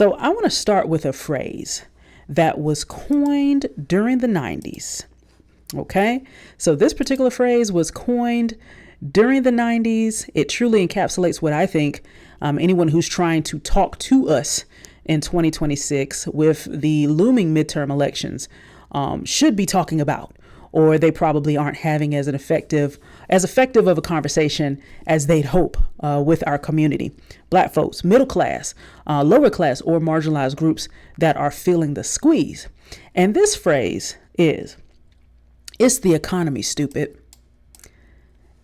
So I want to start with a phrase that was coined during the 90s. Okay, so this particular phrase was coined during the 90s. It truly encapsulates what I think anyone who's trying to talk to us in 2026 with the looming midterm elections should be talking about, or they probably aren't having as effective of a conversation as they'd hope with our community. Black folks, middle class, lower class, or marginalized groups that are feeling the squeeze. And this phrase is, "It's the economy, stupid."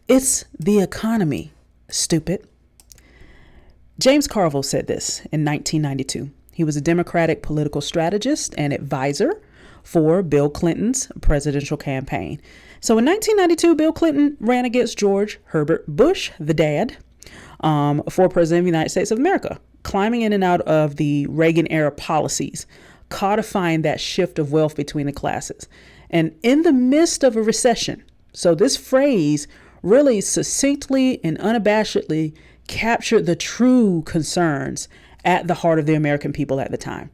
It's the economy, stupid. James Carville said this in 1992. He was a Democratic political strategist and advisor for Bill Clinton's presidential campaign. So in 1992, Bill Clinton ran against George Herbert Bush, the dad, for president of the United States of America, climbing in and out of the Reagan era policies, codifying that shift of wealth between the classes. And in the midst of a recession, so this phrase really succinctly and unabashedly captured the true concerns at the heart of the American people at the time.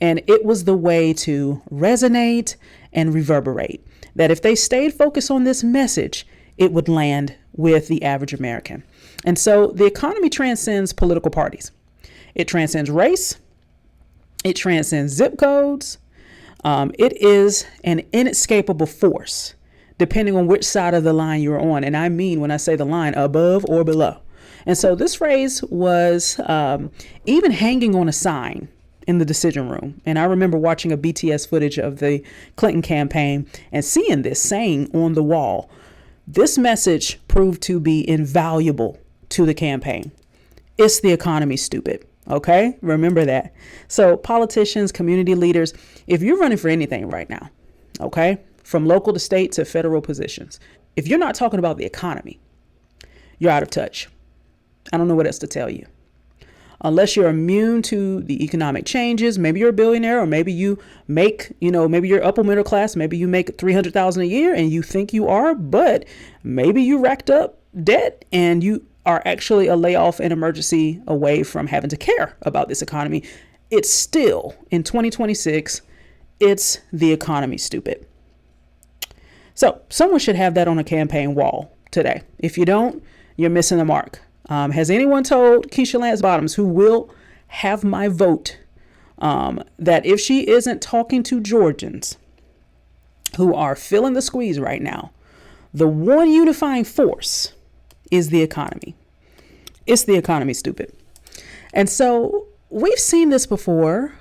And it was the way to resonate and reverberate, that if they stayed focused on this message, it would land with the average American. And so the economy transcends political parties. It transcends race. It transcends zip codes. It is an inescapable force, depending on which side of the line you're on. And I mean, when I say the line, above or below. And so this phrase was even hanging on a sign in the decision room. And I remember watching a BTS footage of the Clinton campaign and seeing this saying on the wall. This message proved to be invaluable to the campaign. It's the economy, stupid. Okay, remember that. So politicians, community leaders, if you're running for anything right now, okay, from local to state to federal positions, if you're not talking about the economy, you're out of touch. I don't know what else to tell you. Unless you're immune to the economic changes, maybe you're a billionaire, or maybe you make, maybe you're upper middle class, maybe you make $300,000 a year and you think you are, but maybe you racked up debt and you are actually a layoff and emergency away from having to care about this economy. It's still, in 2026, it's the economy, stupid. So someone should have that on a campaign wall today. If you don't, you're missing the mark. Has anyone told Keisha Lance Bottoms, who will have my vote, that if she isn't talking to Georgians who are feeling the squeeze right now, the one unifying force is the economy? It's the economy, stupid. And so we've seen this before.